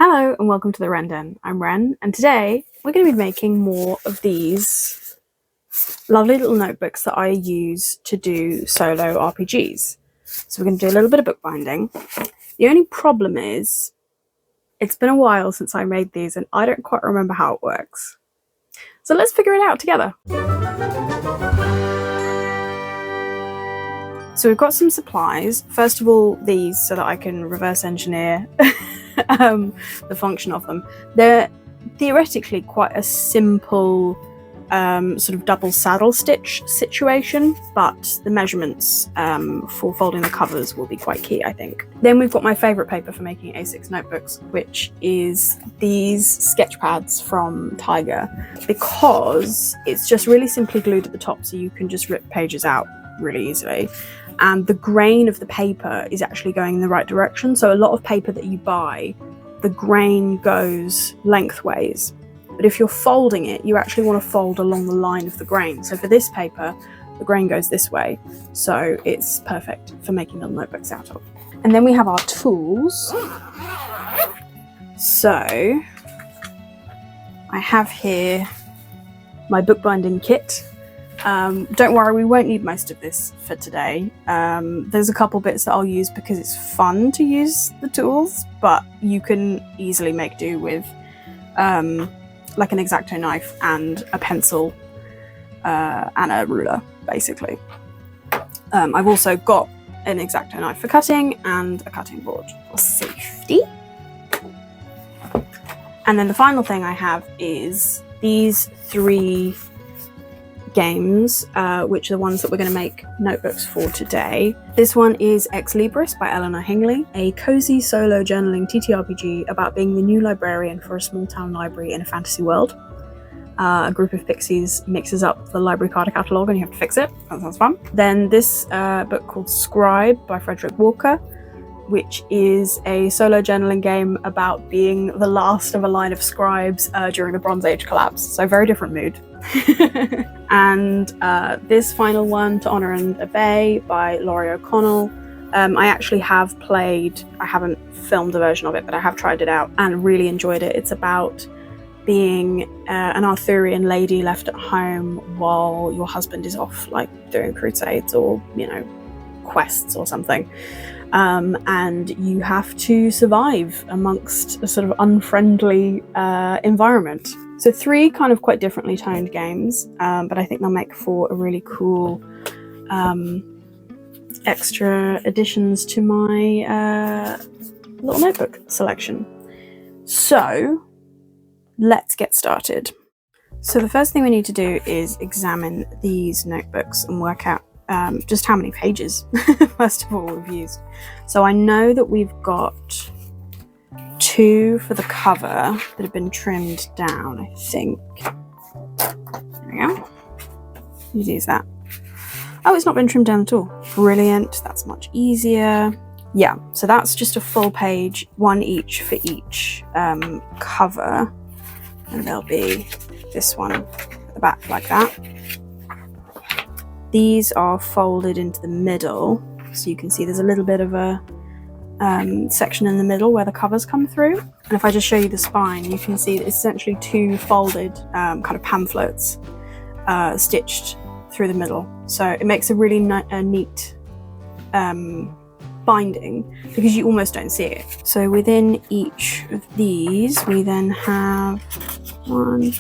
Hello and welcome to the Ren Den. I'm Ren, and today we're going to be making more of these lovely little notebooks that I use to do solo RPGs. So we're going to do a little bit of bookbinding. The only problem is, it's been a while since I made these and I don't quite remember how it works. So let's figure it out together. So we've got some supplies. First of all, these, so that I can reverse engineer the function of them. They're theoretically quite a simple sort of double saddle stitch situation, but the measurements for folding the covers will be quite key, I think. Then we've got my favourite paper for making A6 notebooks, which is these sketch pads from Tiger, because it's just really simply glued at the top, so you can just rip pages out really easily. And the grain of the paper is actually going in the right direction. So a lot of paper that you buy, the grain goes lengthways. But if you're folding it, you actually want to fold along the line of the grain. So for this paper, the grain goes this way. So it's perfect for making little notebooks out of. And then we have our tools. So I have here my bookbinding kit. Don't worry, we won't need most of this for today. There's a couple bits that I'll use because it's fun to use the tools, but you can easily make do with like an X-Acto knife and a pencil and a ruler, basically. I've also got an X-Acto knife for cutting and a cutting board for safety. And then the final thing I have is these three games, which are the ones that we're going to make notebooks for today. This one is Ex Libris by Eleanor Hingley, a cozy solo journaling TTRPG about being the new librarian for a small town library in a fantasy world. A group of pixies mixes up the library card catalogue and you have to fix it. That sounds fun. Then this book called Scribe by Frederick Walker, which is a solo journaling game about being the last of a line of scribes during the Bronze Age collapse. So very different mood. And this final one, To Honour and Obey by Laurie O'Connell. I actually have played, I haven't filmed a version of it, but I have tried it out and really enjoyed it. It's about being an Arthurian lady left at home while your husband is off, like doing crusades or, you know, quests or something. And you have to survive amongst a sort of unfriendly environment. So three kind of quite differently toned games, but I think they'll make for a really cool extra additions to my little notebook selection. So let's get started. So the first thing we need to do is examine these notebooks and work out just how many pages, first of all, we've used. So I know that we've got 2 for the cover that have been trimmed down, I think. There we go. Use that. Oh, it's not been trimmed down at all. Brilliant, that's much easier. Yeah, so that's just a full page, 1 each for each cover. And there'll be this one at the back like that. These are folded into the middle, so you can see there's a little bit of a section in the middle where the covers come through. And if I just show you the spine, you can see that it's essentially 2 folded kind of pamphlets stitched through the middle. So it makes a really neat binding because you almost don't see it. So within each of these, we then have 1,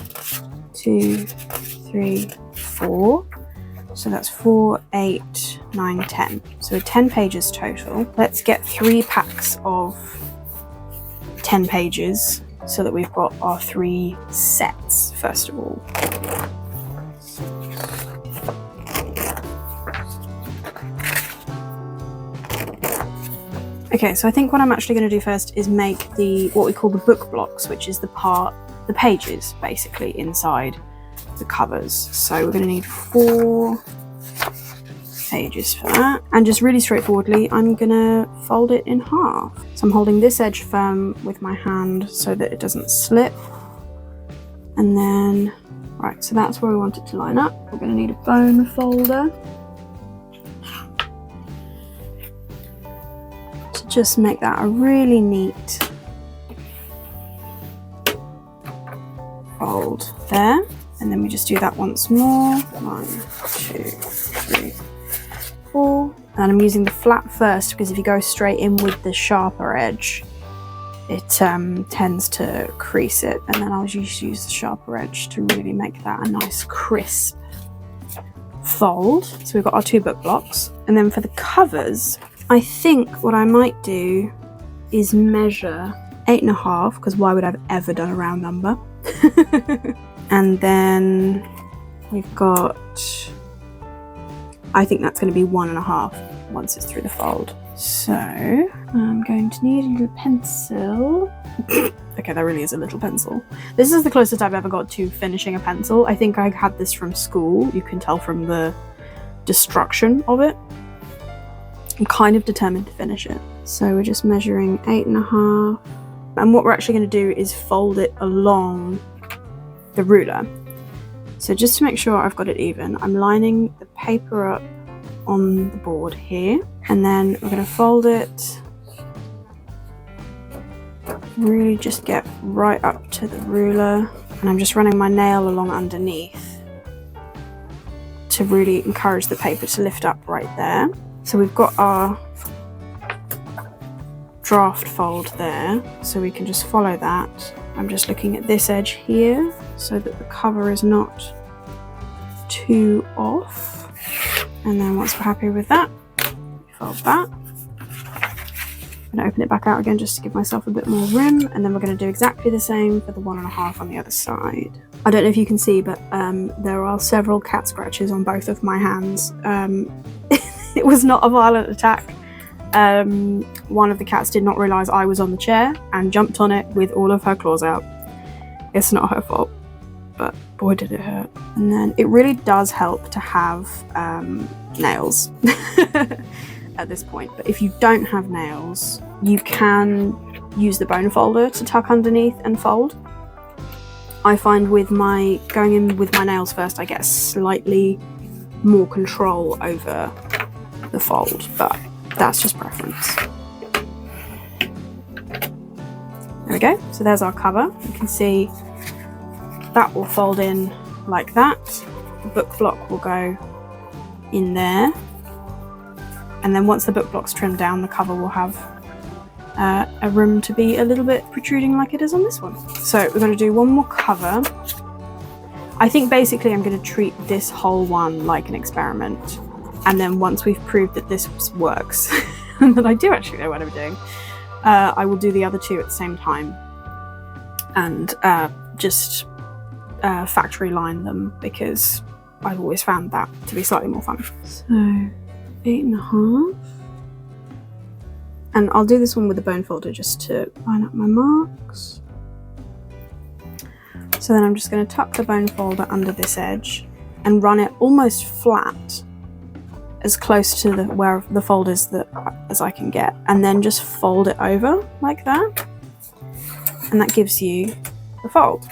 2, 3, 4. So that's 4, 8, 9, 10. So 10 pages total. Let's get 3 packs of 10 pages so that we've got our 3 sets, first of all. Okay, so I think what I'm actually going to do first is make what we call the book blocks, which is the pages basically inside the covers. So we're going to need 4 pages for that, and just really straightforwardly I'm gonna fold it in half. So I'm holding this edge firm with my hand so that it doesn't slip, and then right, so that's where we want it to line up. We're going to need a bone folder to just make that a really neat fold there, and then we just do that once more. 1, 2, 3, 4. And I'm using the flat first because if you go straight in with the sharper edge, it tends to crease it, and then I'll just use the sharper edge to really make that a nice crisp fold. So we've got our 2 book blocks, and then for the covers, I think what I might do is measure 8.5, because why would I have ever done a round number? And then we've got, I think that's going to be 1.5 once it's through the fold. So I'm going to need a little pencil. Okay, that really is a little pencil. This is the closest I've ever got to finishing a pencil. I think I had this from school. You can tell from the destruction of it. I'm kind of determined to finish it. So we're just measuring 8.5. And what we're actually going to do is fold it along the ruler. So just to make sure I've got it even, I'm lining the paper up on the board here, and then we're going to fold it, really just get right up to the ruler, and I'm just running my nail along underneath to really encourage the paper to lift up right there. So we've got our draft fold there, so we can just follow that. I'm just looking at this edge here so that the cover is not too off. And then once we're happy with that, fold that. I'm going to open it back out again just to give myself a bit more room, and then we're going to do exactly the same for the 1.5 on the other side. I don't know if you can see, but there are several cat scratches on both of my hands. It was not a violent attack. One of the cats did not realise I was on the chair and jumped on it with all of her claws out. It's not her fault, but boy did it hurt. And then it really does help to have nails at this point, but if you don't have nails, you can use the bone folder to tuck underneath and fold. I find with my going in with my nails first, I get slightly more control over the fold, but that's just preference. There we go, so there's our cover. You can see that will fold in like that. The book block will go in there, and then once the book block's trimmed down, the cover will have a room to be a little bit protruding like it is on this one. So we're going to do one more cover. I think basically I'm going to treat this whole one like an experiment, and then once we've proved that this works and that I do actually know what I'm doing, I will do the other 2 at the same time and just factory line them, because I've always found that to be slightly more fun. So 8.5, and I'll do this one with the bone folder just to line up my marks. So then I'm just going to tuck the bone folder under this edge and run it almost flat, as close to where the fold is as I can get, and then just fold it over like that, and that gives you the fold.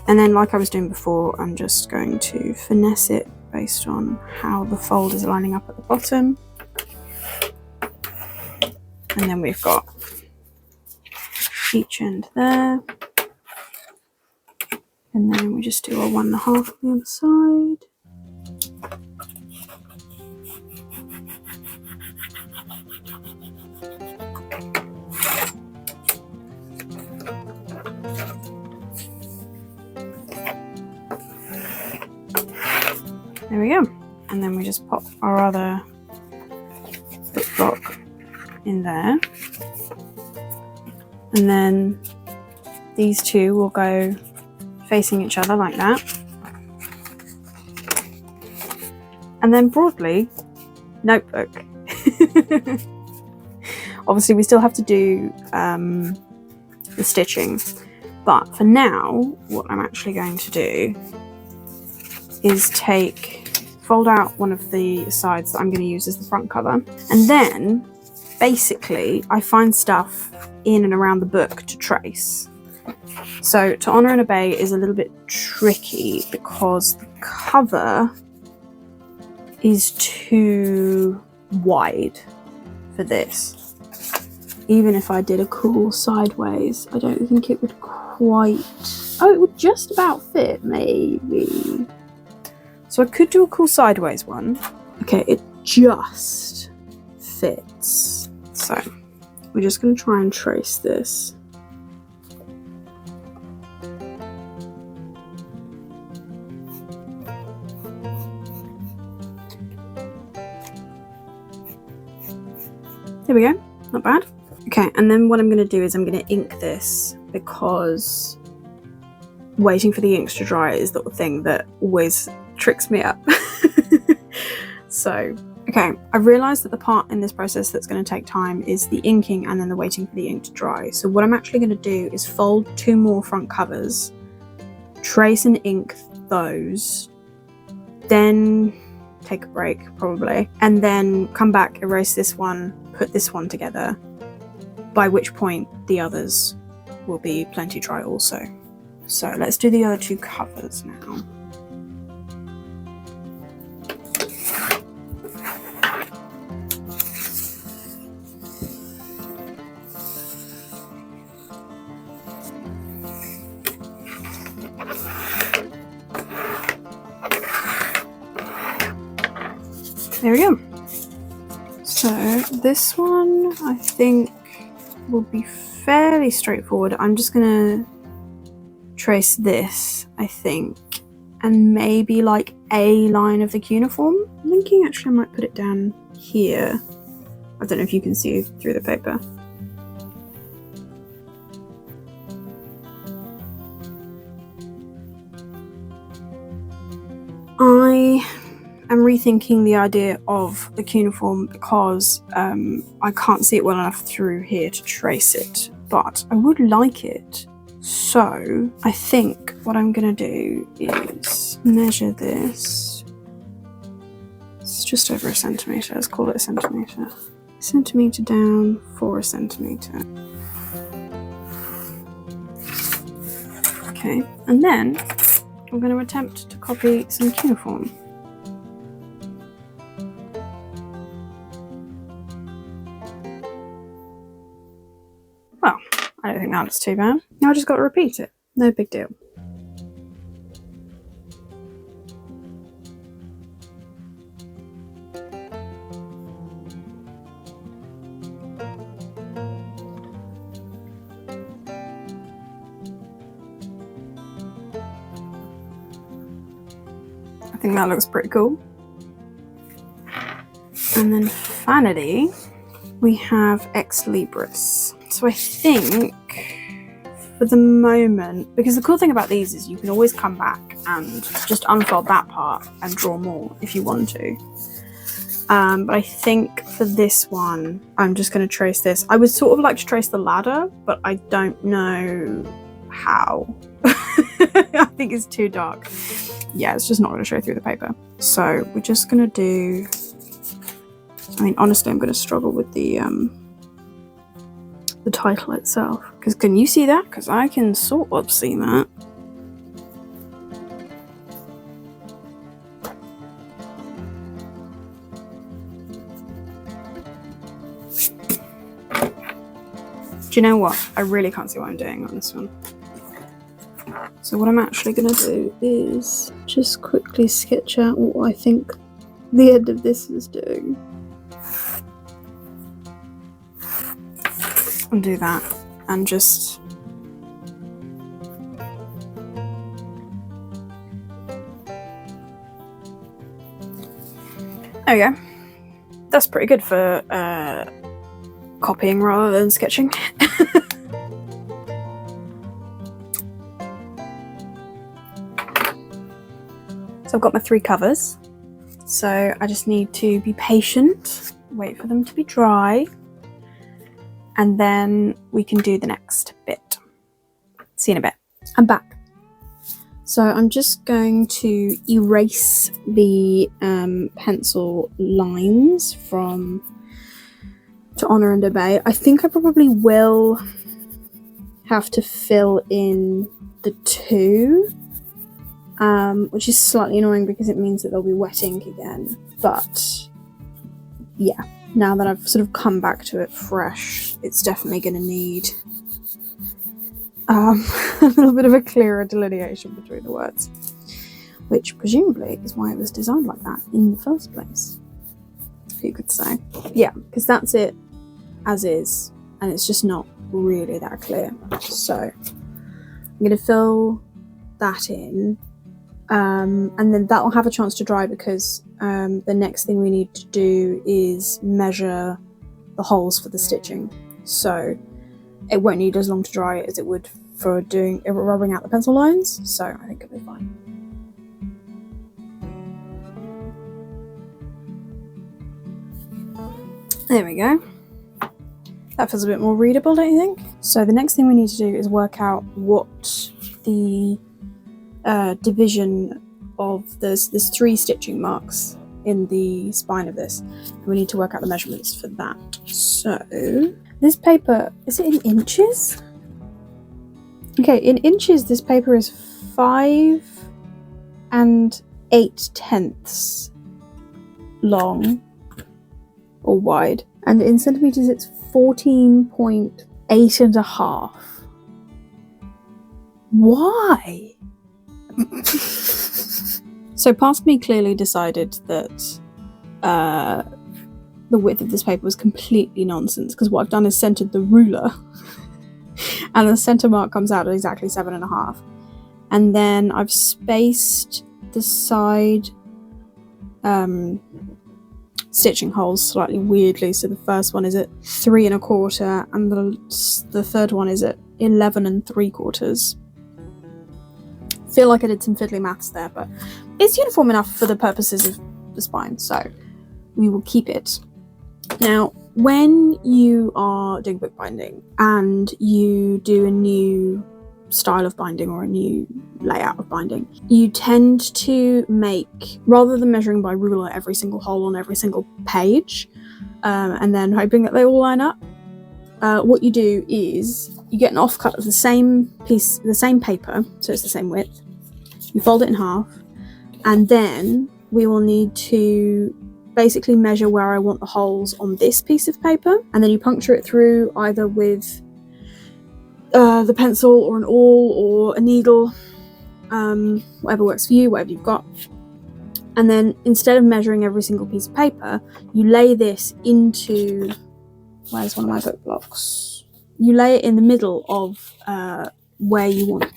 And then, like I was doing before, I'm just going to finesse it based on how the fold is lining up at the bottom. And then we've got each end there. And then we just do our 1.5 on the other side. There we go. And then we just pop our other book block in there. And then these 2 will go facing each other like that. And then broadly, notebook. Obviously we still have to do the stitching, but for now what I'm actually going to do is fold out one of the sides that I'm going to use as the front cover, and then basically I find stuff in and around the book to trace. So To Honour and Obey is a little bit tricky because the cover is too wide for this. Even if I did a cool sideways, I don't think it would quite... Oh, it would just about fit, maybe. So I could do a cool sideways one. Okay, it just fits. So we're just going to try and trace this. There we go, not bad. Okay, and then what I'm going to do is I'm going to ink this, because waiting for the inks to dry is the thing that always tricks me up. So, okay, I've realised that the part in this process that's going to take time is the inking and then the waiting for the ink to dry. So what I'm actually going to do is fold 2 more front covers, trace and ink those, then take a break probably, and then come back, erase this one, put this one together, by which point the others will be plenty dry also. So let's do the other 2 covers now. There we go. So this one I think will be fairly straightforward. I'm just gonna trace this, I think, and maybe like a line of the cuneiform. I'm thinking actually I might put it down here. I don't know if you can see through the paper. I'm rethinking the idea of the cuneiform because I can't see it well enough through here to trace it, but I would like it. So I think what I'm going to do is measure this. It's just over 1 centimetre, let's call it 1 centimetre. Centimetre down for 1 centimetre. Okay, and then I'm going to attempt to copy some cuneiform. Well, I don't think that's too bad. Now I just got to repeat it. No big deal. I think that looks pretty cool. And then finally, we have Ex Libris. So I think for the moment, because the cool thing about these is you can always come back and just unfold that part and draw more if you want to. But I think for this one, I'm just going to trace this. I would sort of like to trace the ladder, but I don't know how. I think it's too dark. Yeah, it's just not going to show through the paper. So we're just going to do... I mean, honestly, I'm going to struggle with the title itself. Because can you see that? Because I can sort of see that. Do you know what? I really can't see what I'm doing on this one. So what I'm actually going to do is just quickly sketch out what I think the end of this is doing. And do that, and just there we go. That's pretty good for copying rather than sketching. So I've got my 3 covers, so I just need to be patient, wait for them to be dry, and then we can do the next bit. See you in a bit. I'm back. So I'm just going to erase the pencil lines from To Honour and Obey. I think I probably will have to fill in the 2, which is slightly annoying because it means that they'll be wet ink again. But yeah. Now that I've sort of come back to it fresh, it's definitely going to need a little bit of a clearer delineation between the words, which presumably is why it was designed like that in the first place, you could say. Yeah, because that's it as is, and it's just not really that clear. So I'm going to fill that in, and then that will have a chance to dry, because the next thing we need to do is measure the holes for the stitching. So it won't need as long to dry as it would for rubbing out the pencil lines, so I think it'll be fine. There we go. That feels a bit more readable, don't you think? So the next thing we need to do is work out what the division of there's 3 stitching marks in the spine of this, and we need to work out the measurements for that. So this paper, is it in inches? Okay, in inches this paper is 5 8/10 long or wide, and in centimeters it's 14.8 and a half. Why? So past me clearly decided that the width of this paper was completely nonsense, because what I've done is centered the ruler and the center mark comes out at exactly 7.5, and then I've spaced the side stitching holes slightly weirdly. So the first one is at 3 1/4 and the third one is at 11 3/4. Feel like I did some fiddly maths there, but it's uniform enough for the purposes of the spine, so we will keep it. Now, when you are doing bookbinding and you do a new style of binding or a new layout of binding, you tend to make, rather than measuring by ruler every single hole on every single page and then hoping that they all line up, what you do is you get an offcut of the same piece, the same paper, so it's the same width. You fold it in half, and then we will need to basically measure where I want the holes on this piece of paper, and then you puncture it through either with the pencil or an awl or a needle, whatever works for you, whatever you've got. And then instead of measuring every single piece of paper, you lay this into, where's one of my book blocks? You lay it in the middle of where you want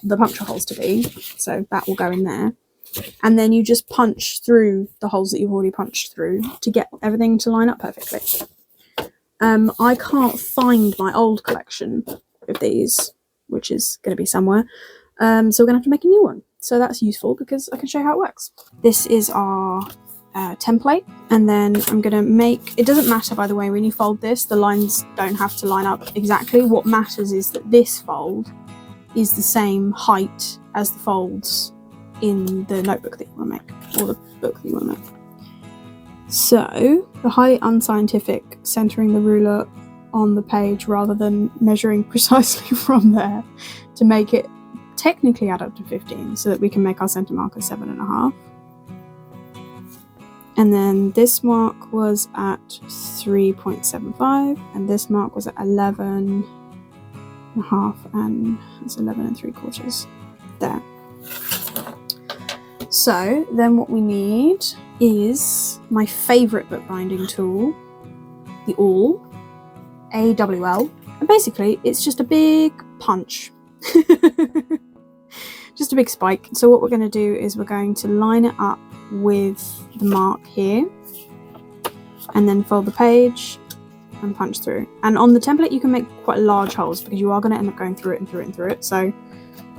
the puncture holes to be, so that will go in there. And then you just punch through the holes that you've already punched through to get everything to line up perfectly. I can't find my old collection of these, which is going to be somewhere, so we're going to have to make a new one. So that's useful because I can show you how it works. This is our template, and then I'm going to make, it doesn't matter by the way when you fold this, the lines don't have to line up exactly. What matters is that this fold is the same height as the folds in the notebook that you want to make, or the book that you want to make. So the highly unscientific centering the ruler on the page rather than measuring precisely from there to make it technically add up to 15, so that we can make our center marker 7.5. And then this mark was at 3.75, and this mark was at 11.5, and it's 11 3/4 there. So then what we need is my favourite bookbinding tool, the awl, AWL, and basically it's just a big punch. Just a big spike. So what we're going to do is we're going to line it up with the mark here, and then fold the page and punch through. And on the template you can make quite large holes because you are going to end up going through it and through it and through it, so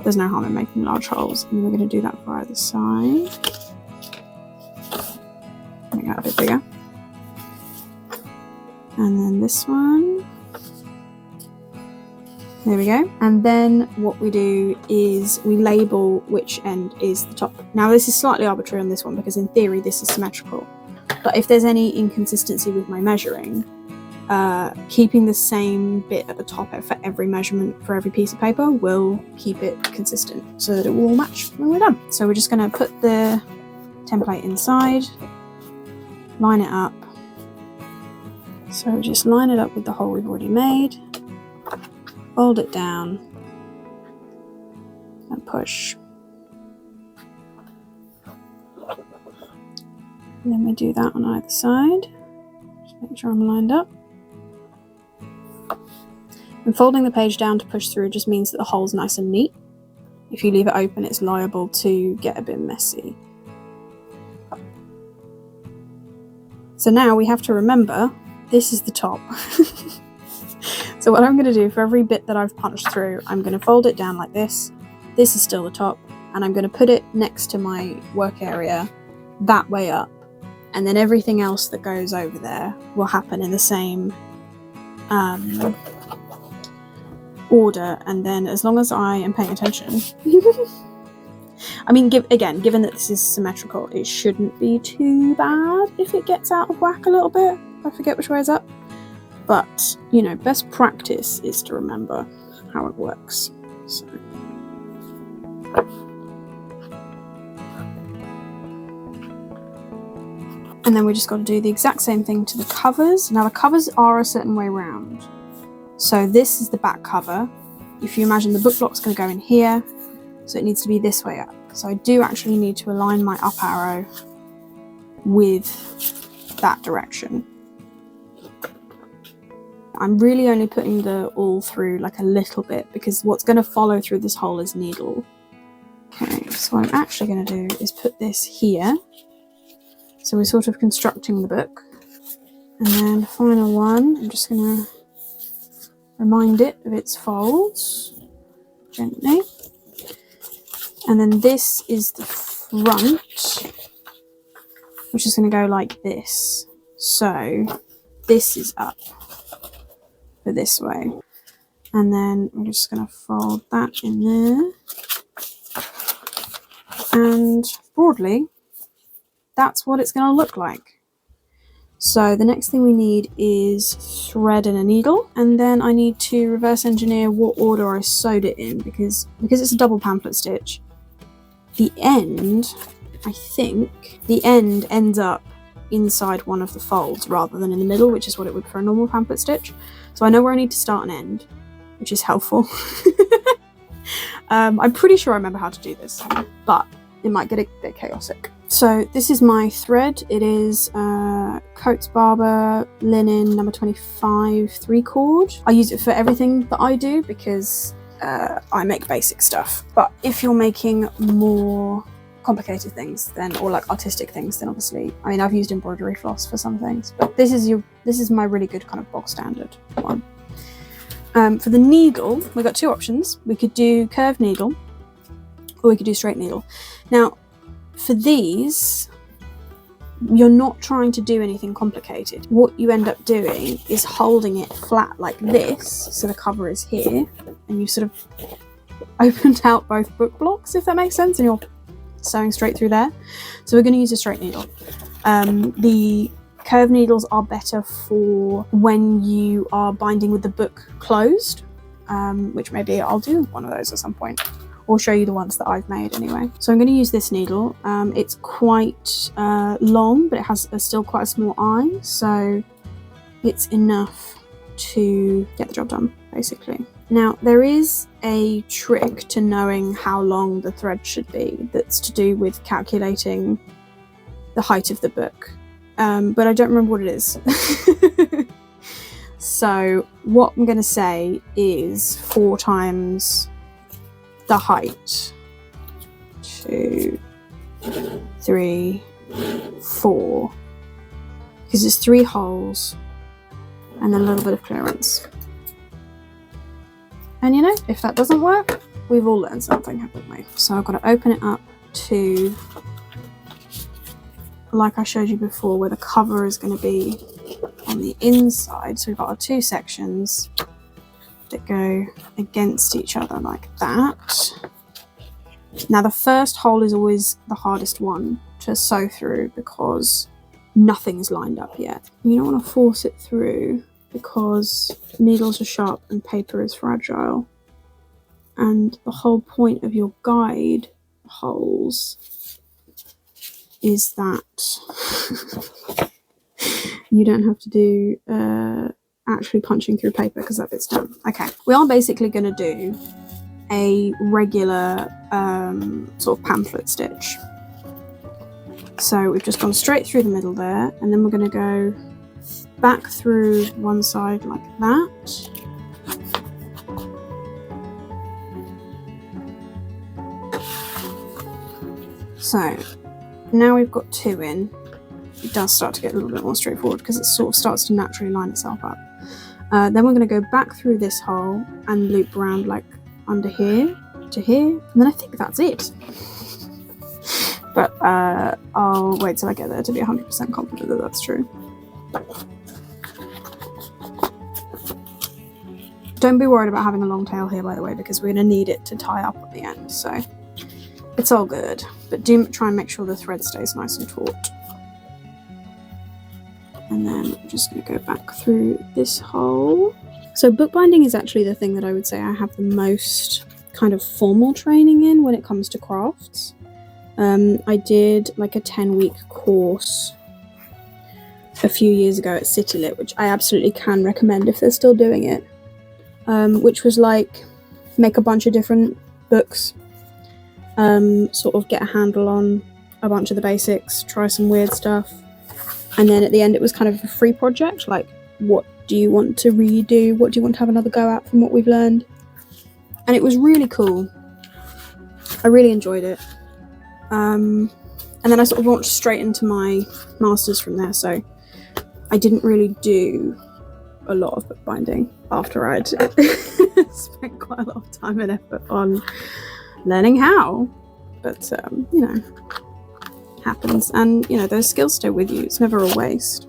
there's no harm in making large holes. And we're going to do that for either side. Make that a bit bigger. And then this one. There we go. And then what we do is we label which end is the top. Now this is slightly arbitrary on this one because in theory this is symmetrical. But if there's any inconsistency with my measuring, keeping the same bit at the top for every measurement for every piece of paper will keep it consistent so that it will all match when we're done. So we're just going to put the template inside, line it up. So just line it up with the hole we've already made, fold it down, and push. And then we do that on either side. Just make sure I'm lined up. And folding the page down to push through just means that the hole's nice and neat. If you leave it open, it's liable to get a bit messy. So now we have to remember, this is the top. So what I'm going to do for every bit that I've punched through, I'm going to fold it down like this. This is still the top, and I'm going to put it next to my work area that way up. And then everything else that goes over there will happen in the same order. And then as long as I am paying attention, I mean, given that this is symmetrical, it shouldn't be too bad if it gets out of whack a little bit. I forget which way is up. But, you know, best practice is to remember how it works. So. And then we just got to do the exact same thing to the covers. Now the covers are a certain way round. So this is the back cover. If you imagine the book block's going to go in here, so it needs to be this way up. So I do actually need to align my up arrow with that direction. I'm really only putting the awl through like a little bit because what's going to follow through this hole is needle. Okay, so what I'm actually going to do is put this here. So we're sort of constructing the book. And then the final one, I'm just going to remind it of its folds gently. And then this is the front, which is going to go like this. So this is up for this way. And then I'm just going to fold that in there. And broadly, that's what it's going to look like. So the next thing we need is thread and a needle, and then I need to reverse engineer what order I sewed it in because it's a double pamphlet stitch. The end, I think, the end ends up inside one of the folds rather than in the middle, which is what it would for a normal pamphlet stitch. So I know where I need to start and end, which is helpful. I'm pretty sure I remember how to do this, but it might get a bit chaotic. So this is my thread. It is Coates Barber linen number 25 3-cord. I use it for everything that I do because I make basic stuff. But if you're making more complicated things then, or like artistic things, then obviously, I mean, I've used embroidery floss for some things, but this is my really good kind of bog standard one. For the needle, we've got two options. We could do curved needle or we could do straight needle. Now, for these, you're not trying to do anything complicated. What you end up doing is holding it flat like this, so the cover is here, and you sort of opened out both book blocks, if that makes sense, and you're sewing straight through there. So we're going to use a straight needle. The curved needles are better for when you are binding with the book closed, which maybe I'll do one of those at some point. Or show you the ones that I've made anyway. So I'm going to use this needle. It's quite long, but it has still quite a small eye, so it's enough to get the job done, basically. Now, there is a trick to knowing how long the thread should be that's to do with calculating the height of the book, but I don't remember what it is. So what I'm going to say is 4 times the height. 2, 3, 4, because it's 3 holes and then a little bit of clearance. And you know, if that doesn't work, we've all learned something, haven't we? So I've got to open it up to, like I showed you before, where the cover is going to be on the inside. So we've got our 2 sections that go against each other like that. Now the first hole is always the hardest one to sew through because nothing's lined up yet. You don't want to force it through because needles are sharp and paper is fragile. And the whole point of your guide holes is that you don't have to do actually punching through paper because that bit's done. Okay, we are basically going to do a regular sort of pamphlet stitch. So we've just gone straight through the middle there, and then we're going to go back through one side like that. So now we've got 2 in, it does start to get a little bit more straightforward because it sort of starts to naturally line itself up. Then we're going to go back through this hole and loop around like under here to here, and then I think that's it. But I'll wait till I get there to be 100% confident that that's true. Don't be worried about having a long tail here, by the way, because we're going to need it to tie up at the end, so it's all good. But do try and make sure the thread stays nice and taut. And then I'm just going to go back through this hole. So bookbinding is actually the thing that I would say I have the most kind of formal training in when it comes to crafts. I did like a 10-week course a few years ago at CityLit, which I absolutely can recommend if they're still doing it, which was like make a bunch of different books, sort of get a handle on a bunch of the basics, try some weird stuff, and then at the end it was kind of a free project, like what do you want to redo, what do you want to have another go at from what we've learned. And it was really cool. I really enjoyed it. And then I sort of launched straight into my masters from there, so I didn't really do a lot of bookbinding after I'd spent quite a lot of time and effort on learning how. But you know, happens, and you know, those skills stay with you, it's never a waste.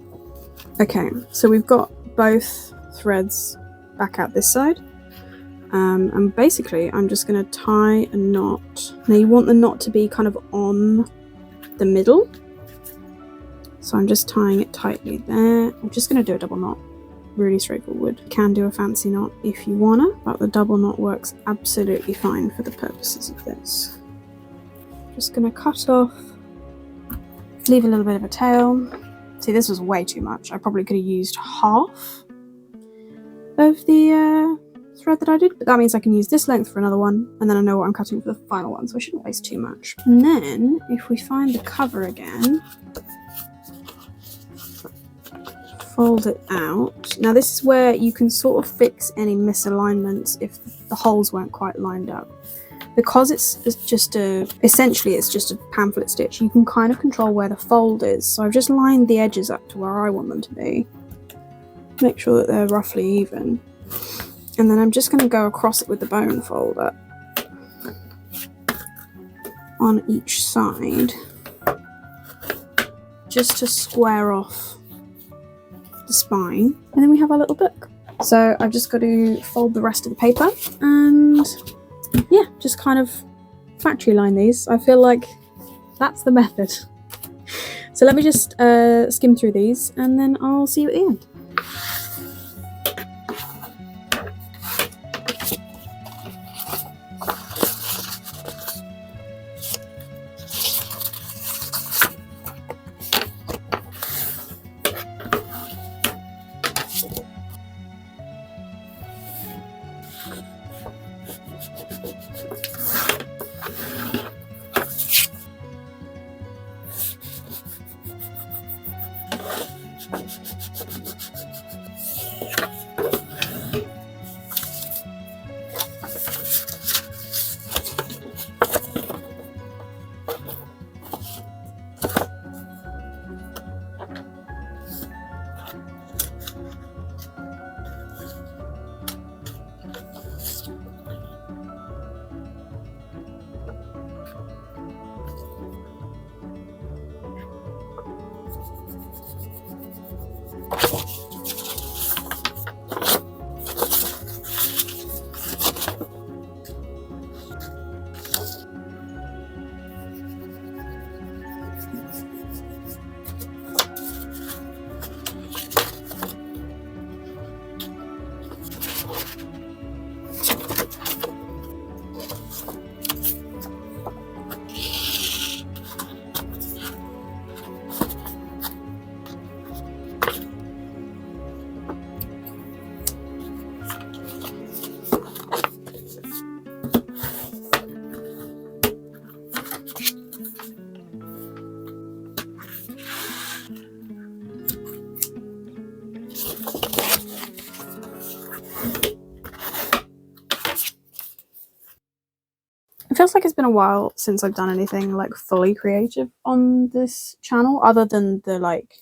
Okay, so we've got both threads back out this side. And basically I'm just going to tie a knot. Now you want the knot to be kind of on the middle, so I'm just tying it tightly there. I'm just going to do a double knot, really straightforward. You can do a fancy knot if you wanna, but the double knot works absolutely fine for the purposes of this. Just going to cut off, leave a little bit of a tail. See, this was way too much. I probably could have used half of the thread that I did, but that means I can use this length for another one, and then I know what I'm cutting for the final one, so I shouldn't waste too much. And then if we find the cover again, fold it out. Now this is where you can sort of fix any misalignments if the holes weren't quite lined up. Because it's just essentially it's just a pamphlet stitch, you can kind of control where the fold is. So I've just lined the edges up to where I want them to be. Make sure that they're roughly even. And then I'm just going to go across it with the bone folder on each side, just to square off the spine. And then we have our little book. So I've just got to fold the rest of the paper and yeah, just kind of factory line these. I feel like that's the method. So let me just skim through these and then I'll see you at the end. feels like it's been a while since I've done anything like fully creative on this channel, other than the like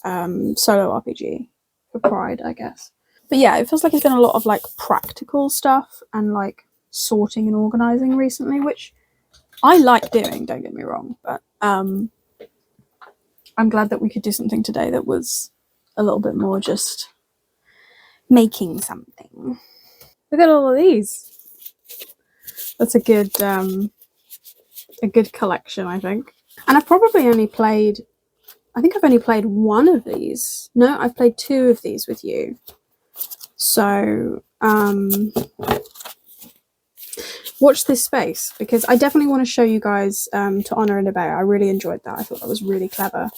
solo RPG for Pride, I guess. But yeah, it feels like it's been a lot of like practical stuff and like sorting and organizing recently, which I like doing, don't get me wrong, but I'm glad that we could do something today that was a little bit more just making something. Look at all of these. That's a good collection, I think. And I've probably only played, I think I've only played one of these. No, I've played two of these with you. So watch this space, because I definitely want to show you guys To Honor and Obey. I really enjoyed that. I thought that was really clever.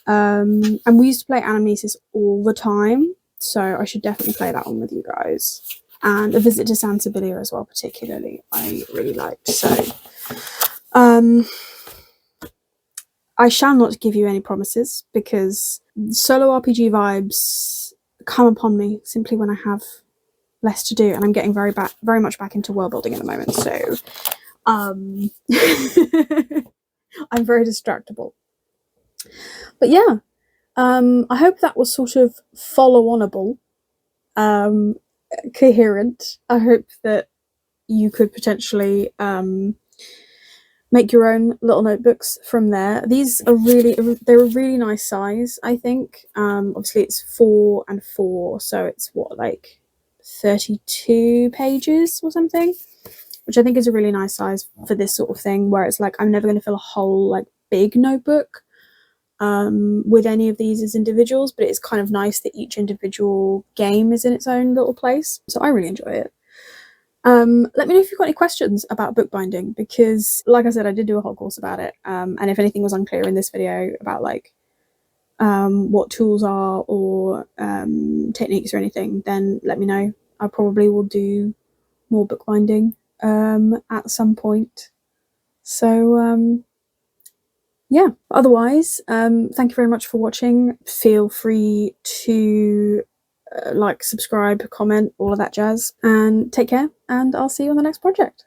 And we used to play Anamnesis all the time, so I should definitely play that one with you guys. And A Visit to San Sibilia as well, particularly, I really liked. So I shall not give you any promises, because solo RPG vibes come upon me simply when I have less to do, and I'm getting very much back into world building at the moment, so I'm very distractible. But yeah, I hope that was sort of follow-onable, coherent. I hope that you could potentially make your own little notebooks from there. These are they're a really nice size, I think. Obviously it's 4 and 4, so it's what, like 32 pages or something, which I think is a really nice size for this sort of thing, where it's like I'm never going to fill a whole like big notebook with any of these as individuals, but it's kind of nice that each individual game is in its own little place, so I really enjoy it. Let me know if you've got any questions about bookbinding, because like I said, I did do a whole course about it, and if anything was unclear in this video about like what tools are, or techniques or anything, then let me know. I probably will do more bookbinding at some point. So yeah, otherwise, thank you very much for watching. Feel free to like, subscribe, comment, all of that jazz, and take care, and I'll see you on the next project.